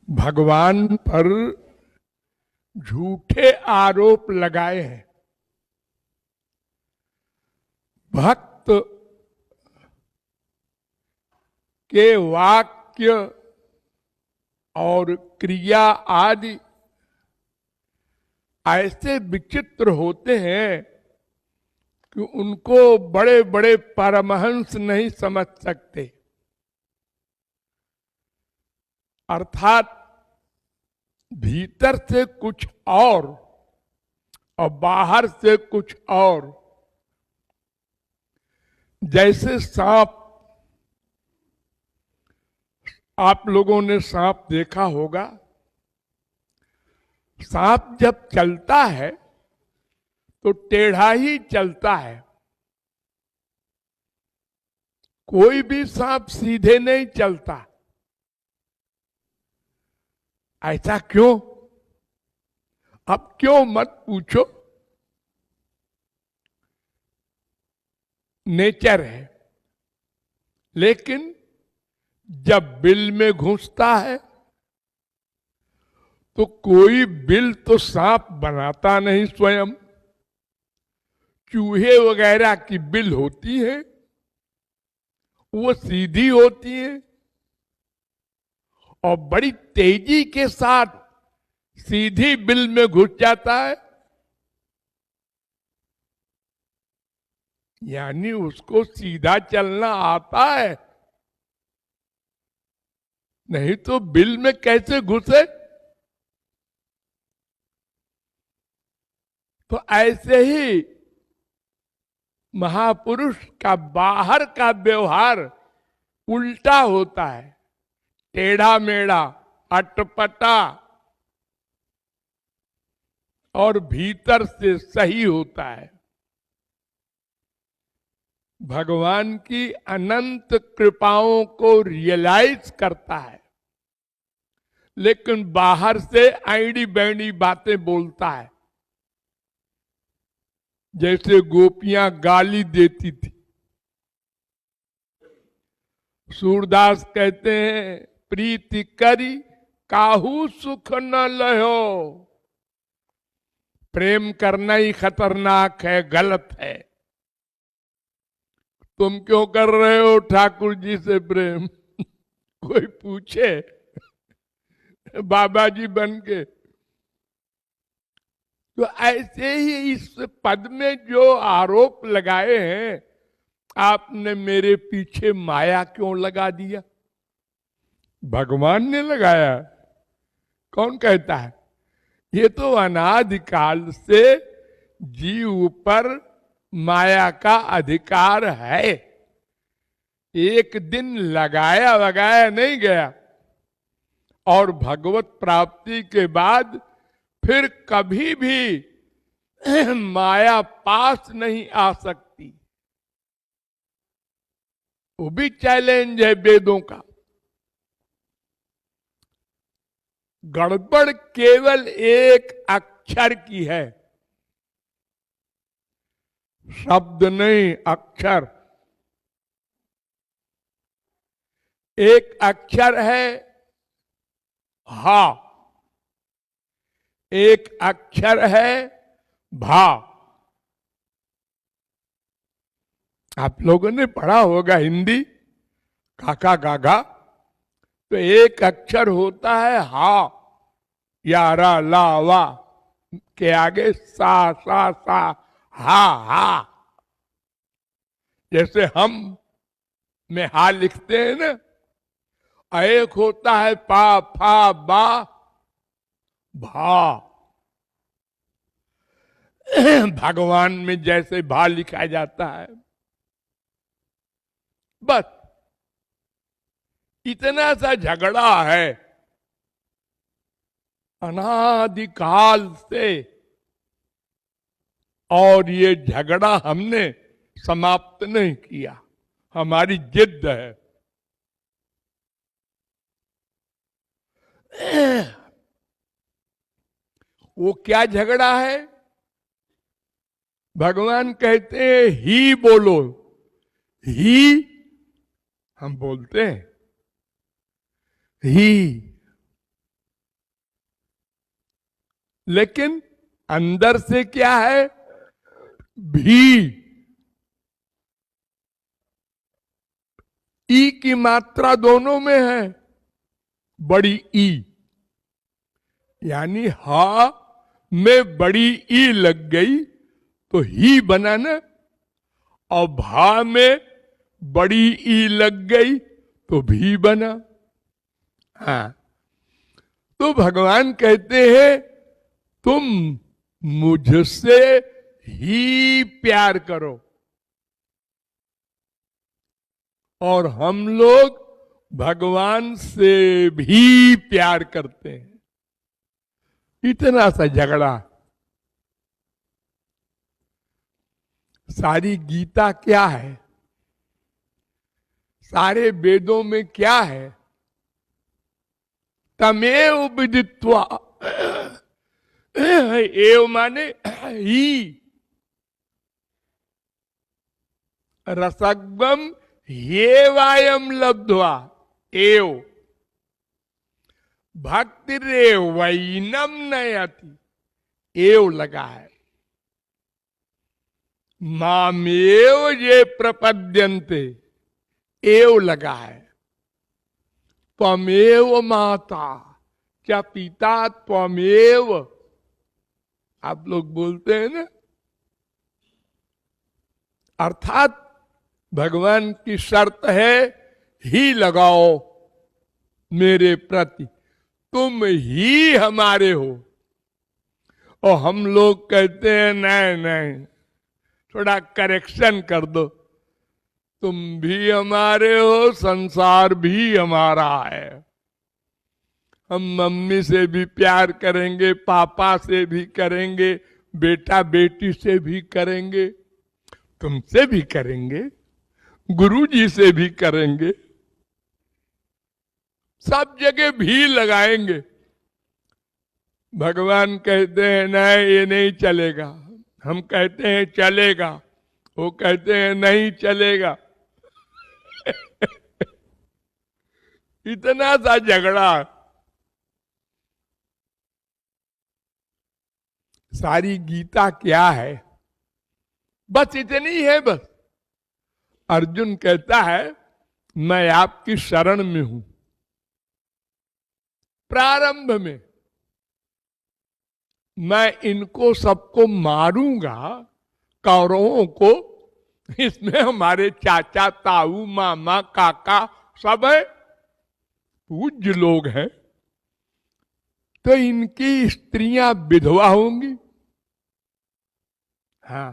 भगवान पर झूठे आरोप लगाए हैं। भक्त के वाक्य और क्रिया आदि ऐसे विचित्र होते हैं कि उनको बड़े बड़े परमहंस नहीं समझ सकते। अर्थात भीतर से कुछ और बाहर से कुछ और। जैसे सांप, आप लोगों ने सांप देखा होगा। सांप जब चलता है तो टेढ़ा ही चलता है। कोई भी सांप सीधे नहीं चलता। ऐसा क्यों? अब क्यों मत पूछो, नेचर है। लेकिन जब बिल में घुसता है तो कोई बिल तो सांप बनाता नहीं स्वयं। चूहे वगैरह की बिल होती है, वो सीधी होती है और बड़ी तेजी के साथ सीधी बिल में घुस जाता है। यानी उसको सीधा चलना आता है, नहीं तो बिल में कैसे घुसे। तो ऐसे ही महापुरुष का बाहर का व्यवहार उल्टा होता है, टेढ़ा मेढ़ा, अटपटा, और भीतर से सही होता है। भगवान की अनंत कृपाओं को रियलाइज करता है, लेकिन बाहर से आईडी बैंडी बातें बोलता है। जैसे गोपियां गाली देती थी। सूरदास कहते हैं, प्रीति करी काहू सुख न लहो। प्रेम करना ही खतरनाक है, गलत है। तुम क्यों कर रहे हो ठाकुर जी से प्रेम? कोई पूछे बाबा जी बन के। तो ऐसे ही इस पद में जो आरोप लगाए हैं, आपने मेरे पीछे माया क्यों लगा दिया? भगवान ने लगाया, कौन कहता है? ये तो अनादिकाल से जीव पर माया का अधिकार है। एक दिन लगाया वगाया नहीं गया। और भगवत प्राप्ति के बाद फिर कभी भी माया पास नहीं आ सकती। वो भी चैलेंज है वेदों का। गड़बड़ केवल एक अक्षर की है, शब्द नहीं, अक्षर। एक अक्षर है हा, एक अक्षर है भा। आप लोगों ने पढ़ा होगा हिंदी, काका गागा। तो एक अक्षर होता है हा, या रा ला वा के आगे सा सा सा हा हा। जैसे हम में हा लिखते हैं ना। एक होता है पा फा बा भा। भगवान में जैसे भा लिखा जाता है, बस इतना सा झगड़ा है अनादिकाल से। और ये झगड़ा हमने समाप्त नहीं किया, हमारी जिद है। वो क्या झगड़ा है? भगवान कहते हैं ही बोलो। ही हम बोलते हैं, ही लेकिन अंदर से क्या है? भी। ई की मात्रा दोनों में है, बड़ी ई, यानी हा में बड़ी ई लग गई तो ही बना ना, और भा में बड़ी ई लग गई तो भी बना। हाँ, तो भगवान कहते हैं तुम मुझसे ही प्यार करो, और हम लोग भगवान से भी प्यार करते हैं। इतना सा झगड़ा। सारी गीता क्या है? सारे वेदों में क्या है? तमेव विदित्वा, एव माने ही, रसग्वम हेवायम लब्ध्वा, एव भक्तिरेव वैनम नयति, एव लगा है। मामेव ये प्रपद्यन्ते, एव लगा है। त्वमेव माता क्या पिता त्वमेव, आप लोग बोलते हैं ना, अर्थात भगवान की शर्त है ही लगाओ मेरे प्रति, तुम ही हमारे हो। और हम लोग कहते हैं नहीं नहीं, थोड़ा करेक्शन कर दो, तुम भी हमारे हो, संसार भी हमारा है। हम मम्मी से भी प्यार करेंगे, पापा से भी करेंगे, बेटा बेटी से भी करेंगे, तुमसे भी करेंगे, गुरुजी से भी करेंगे, सब जगह भी लगाएंगे। भगवान कहते हैं नहीं ये नहीं चलेगा, हम कहते हैं चलेगा, वो कहते हैं नहीं चलेगा। इतना सा झगड़ा। सारी गीता क्या है? बस इतनी है। बस अर्जुन कहता है मैं आपकी शरण में हूं। प्रारंभ में मैं इनको सबको मारूंगा, कौरवों को, इसमें हमारे चाचा ताऊ मामा काका सब है, पूज्य लोग हैं, तो इनकी स्त्रियां विधवा होंगी। हाँ,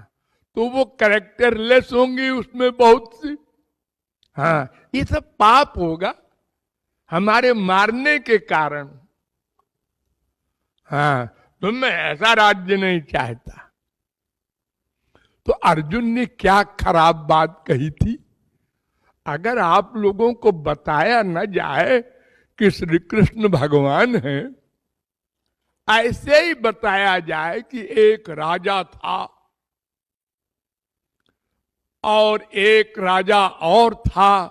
तो वो कैरेक्टरलेस होंगी उसमें बहुत सी। हाँ, ये सब पाप होगा हमारे मारने के कारण। हाँ, तो मैं ऐसा राज्य नहीं चाहता। तो अर्जुन ने क्या खराब बात कही थी? अगर आप लोगों को बताया न जाए कि श्री कृष्ण भगवान हैं, ऐसे ही बताया जाए कि एक राजा था और एक राजा और था,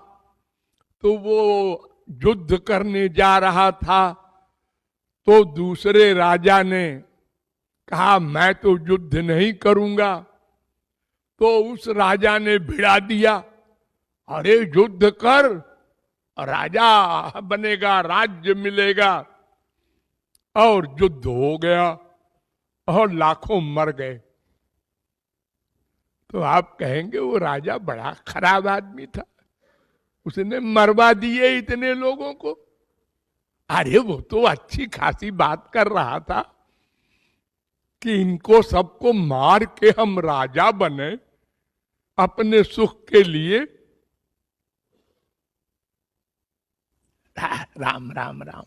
तो वो युद्ध करने जा रहा था, तो दूसरे राजा ने कहा मैं तो युद्ध नहीं करूंगा, तो उस राजा ने भिड़ा दिया, अरे युद्ध कर, राजा बनेगा, राज्य मिलेगा। और युद्ध हो गया और लाखों मर गए। तो आप कहेंगे वो राजा बड़ा खराब आदमी था, उसने मरवा दिए इतने लोगों को। अरे वो तो अच्छी खासी बात कर रहा था कि इनको सबको मार के हम राजा बने अपने सुख के लिए। राम राम राम।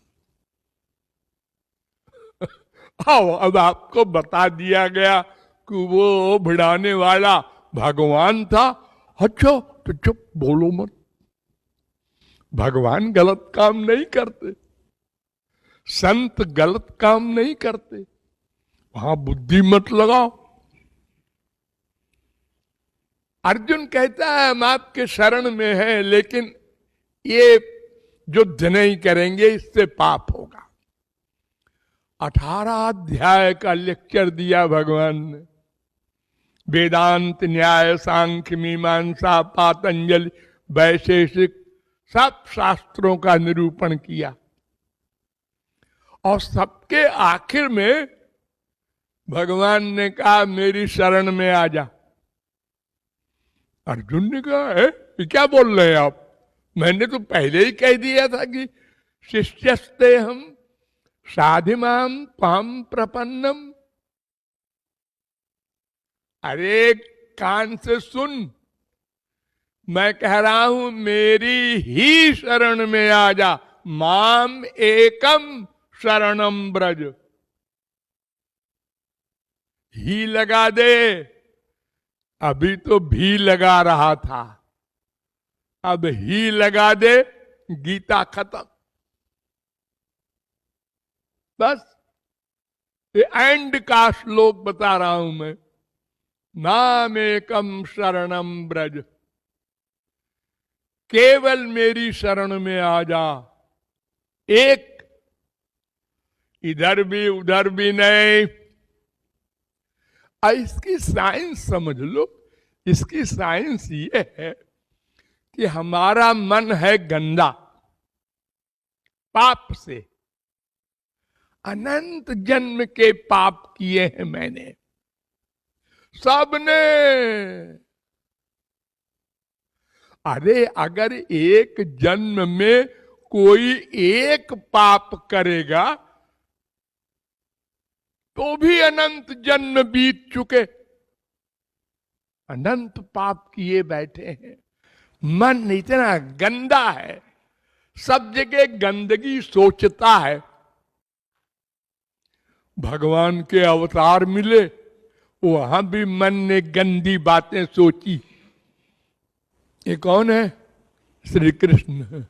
आओ, अब आपको बता दिया गया कि वो भिड़ाने वाला भगवान था। अच्छा तो चुप, बोलो मत। भगवान गलत काम नहीं करते, संत गलत काम नहीं करते, वहां बुद्धि मत लगाओ। अर्जुन कहता है हम आपके शरण में हैं, लेकिन ये युद्ध नहीं करेंगे, इससे पाप होगा। 18 अध्याय का लेक्चर दिया भगवान ने। वेदांत, न्याय, सांख्य, मीमांसा, पातंजलि, वैशेषिक सब शास्त्रों का निरूपण किया। और सबके आखिर में भगवान ने कहा मेरी शरण में आ जा। अर्जुन ने कहा है क्या बोल रहे हैं आप? मैंने तो पहले ही कह दिया था कि शिष्यस्ते हम साधिमाम त्वाम प्रपन्नम। अरे कान से सुन, मैं कह रहा हूं मेरी ही शरण में आ जा। माम एकम शरणम ब्रज। ही लगा दे। अभी तो भी लगा रहा था, अब ही लगा दे, गीता खत्म। बस ये एंड का श्लोक बता रहा हूं मैं। नाम एकम शरणम ब्रज, केवल मेरी शरण में आ जा। एक, इधर भी उधर भी नहीं। इसकी साइंस समझ लो। इसकी साइंस ये है कि हमारा मन है गंदा पाप से। अनंत जन्म के पाप किए हैं मैंने, सबने। अरे अगर एक जन्म में कोई एक पाप करेगा तो भी अनंत जन्म बीत चुके। अनंत पाप किए बैठे हैं। मन इतना गंदा है, सब जगह गंदगी सोचता है। भगवान के अवतार मिले, वहां भी मन ने गंदी बातें सोची। ये कौन है? श्री कृष्ण।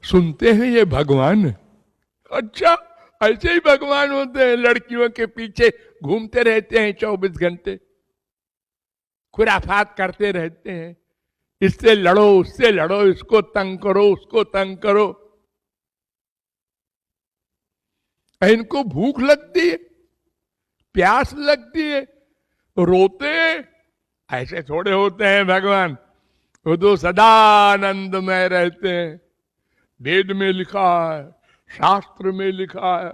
सुनते हैं ये भगवान। अच्छा, ऐसे ही भगवान होते हैं, लड़कियों के पीछे घूमते रहते हैं 24 घंटे, खुराफात करते रहते हैं। इससे लड़ो, उससे लड़ो, इसको तंग करो, उसको तंग करो। इनको भूख लगती है, प्यास लगती है, रोते हैं। ऐसे थोड़े होते हैं भगवान। वो तो सदा आनंद में रहते हैं। वेद में लिखा है, शास्त्र में लिखा है।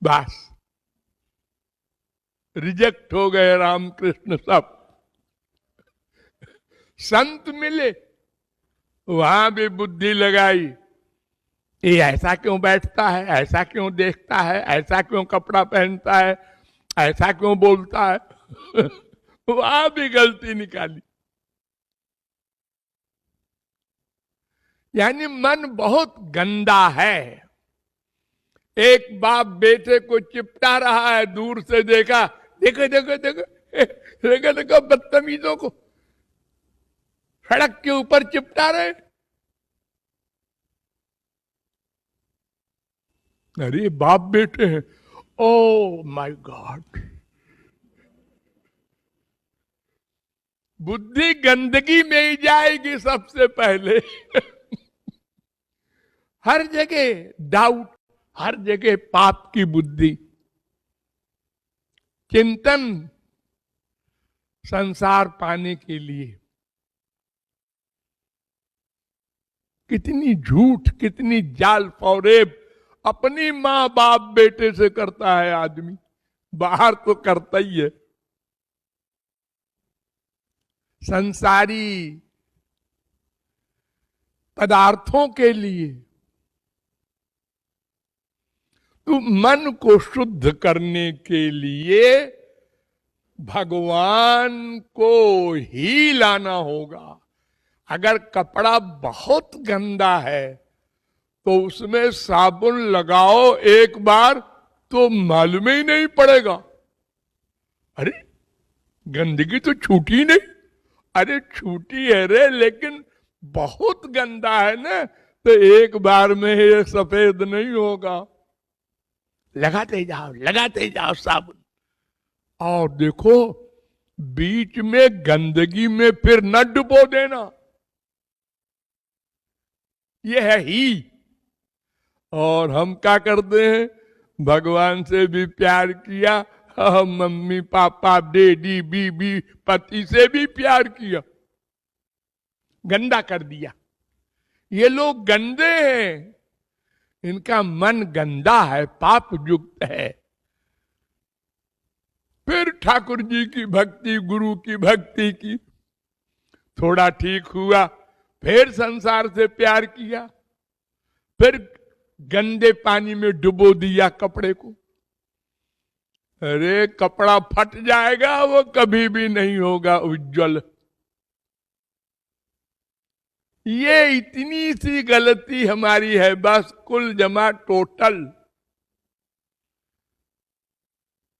बस रिजेक्ट हो गए रामकृष्ण सब। संत मिले, वहां भी बुद्धि लगाई। ये ऐसा क्यों बैठता है, ऐसा क्यों देखता है, ऐसा क्यों कपड़ा पहनता है, ऐसा क्यों बोलता है। वहां भी गलती निकाली। यानी मन बहुत गंदा है। एक बाप बेटे को चिपटा रहा है, दूर से देखा, देखो देखो देखो देखो देखो बदतमीजों को सड़क के ऊपर चिपटा रहे। अरे बाप बेटे हैं। Oh my God. बुद्धि गंदगी में ही जाएगी सबसे पहले। हर जगह डाउट, हर जगह पाप की बुद्धि। चिंतन संसार पाने के लिए कितनी झूठ, कितनी जाल फौरेब अपनी मां बाप बेटे से करता है आदमी। बाहर तो करता ही है। संसारी पदार्थों के लिए। तो मन को शुद्ध करने के लिए भगवान को ही लाना होगा। अगर कपड़ा बहुत गंदा है तो उसमें साबुन लगाओ एक बार तो मालूम ही नहीं पड़ेगा। अरे गंदगी तो छूटी नहीं। अरे छूटी है रे, लेकिन बहुत गंदा है ना, तो एक बार में ये सफेद नहीं होगा। लगाते जाओ साबुन। और देखो बीच में गंदगी में फिर न डुबो देना। यह है ही। और हम क्या करते हैं, भगवान से भी प्यार किया, मम्मी पापा डैडी बीबी पति से भी प्यार किया, गंदा कर दिया। ये लोग गंदे हैं, इनका मन गंदा है, पाप युक्त है। फिर ठाकुर जी की भक्ति, गुरु की भक्ति की, थोड़ा ठीक हुआ, फिर संसार से प्यार किया, फिर गंदे पानी में डुबो दिया कपड़े को। अरे कपड़ा फट जाएगा, वो कभी भी नहीं होगा उज्जवल। ये इतनी सी गलती हमारी है बस, कुल जमा टोटल।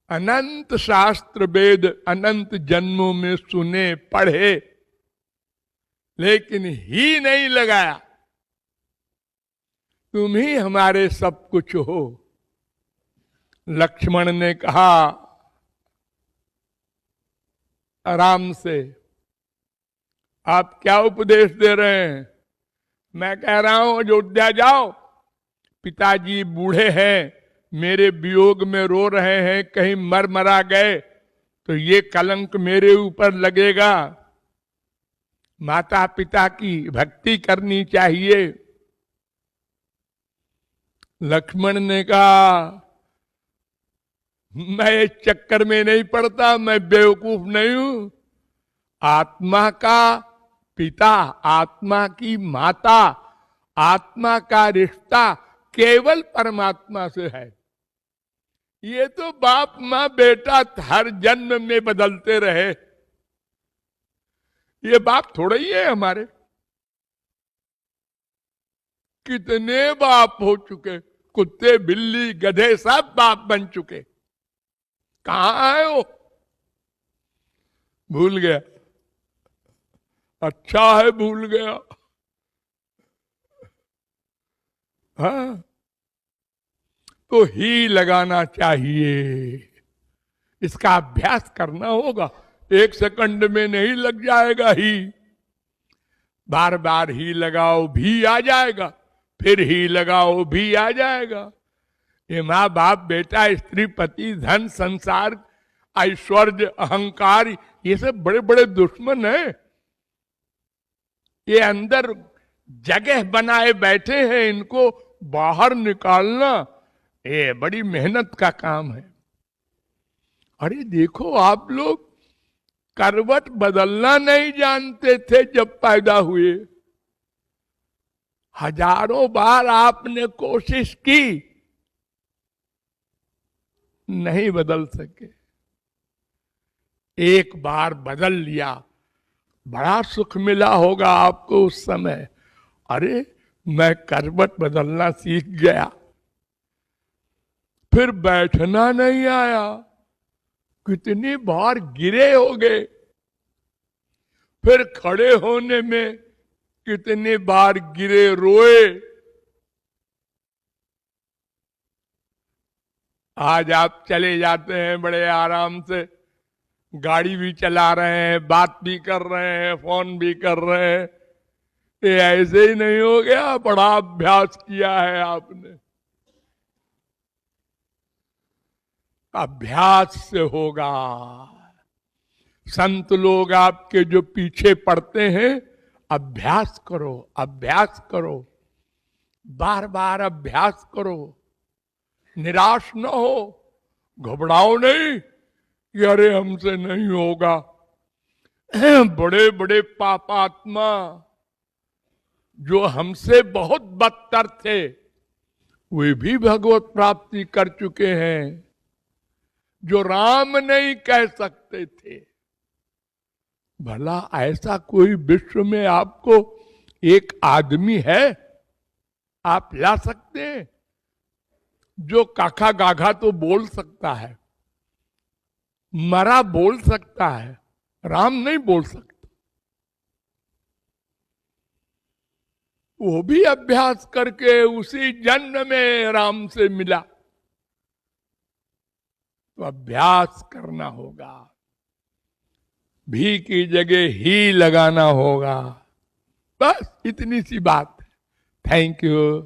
अनंत शास्त्र वेद अनंत जन्मों में सुने पढ़े, लेकिन ही नहीं लगाया। तुम ही हमारे सब कुछ हो। लक्ष्मण ने कहा राम से, आप क्या उपदेश दे रहे हैं? मैं कह रहा हूं अयोध्या जाओ, पिताजी बूढ़े हैं, मेरे वियोग में रो रहे हैं, कहीं मर मरा गए तो ये कलंक मेरे ऊपर लगेगा। माता पिता की भक्ति करनी चाहिए। लक्ष्मण ने कहा मैं इस चक्कर में नहीं पड़ता, मैं बेवकूफ नहीं हूं। आत्मा का पिता, आत्मा की माता, आत्मा का रिश्ता केवल परमात्मा से है। ये तो बाप मां बेटा हर जन्म में बदलते रहे, ये बाप थोड़ा ही है हमारे। कितने बाप हो चुके, कुत्ते बिल्ली गधे सब बाप बन चुके। कहां आए हो? भूल गया। अच्छा है भूल गया। हाँ, तो ही लगाना चाहिए, इसका अभ्यास करना होगा। एक सेकंड में नहीं लग जाएगा ही, बार बार ही लगाओ भी आ जाएगा, फिर ही लगाओ भी आ जाएगा। ये माँ बाप बेटा स्त्री पति धन संसार ऐश्वर्य अहंकार, ये सब बड़े बड़े दुश्मन हैं। ये अंदर जगह बनाए बैठे हैं, इनको बाहर निकालना ये बड़ी मेहनत का काम है। अरे देखो, आप लोग करवट बदलना नहीं जानते थे जब पैदा हुए। हजारों बार आपने कोशिश की, नहीं बदल सके। एक बार बदल लिया, बड़ा सुख मिला होगा आपको उस समय। अरे मैं करवट बदलना सीख गया, फिर बैठना नहीं आया। कितनी बार गिरे होगे, फिर खड़े होने में कितनी बार गिरे रोए। आज आप चले जाते हैं बड़े आराम से, गाड़ी भी चला रहे हैं, बात भी कर रहे हैं, फोन भी कर रहे हैं। ये ऐसे ही नहीं हो गया, बड़ा अभ्यास किया है आपने। अभ्यास से होगा। संत लोग आपके जो पीछे पड़ते हैं, अभ्यास करो, अभ्यास करो, बार बार अभ्यास करो। निराश न हो, घबराओ नहीं कि अरे हमसे नहीं होगा। बड़े बड़े पापात्मा जो हमसे बहुत बदतर थे, वे भी भगवत प्राप्ति कर चुके हैं, जो राम नहीं कह सकते थे। भला ऐसा कोई विश्व में आपको एक आदमी है आप ला सकते हैं जो काका गाघा तो बोल सकता है, मरा बोल सकता है, राम नहीं बोल सकता। वो भी अभ्यास करके उसी जन्म में राम से मिला। तो अभ्यास करना होगा, भी की जगह ही लगाना होगा। बस इतनी सी बात है। Thank you.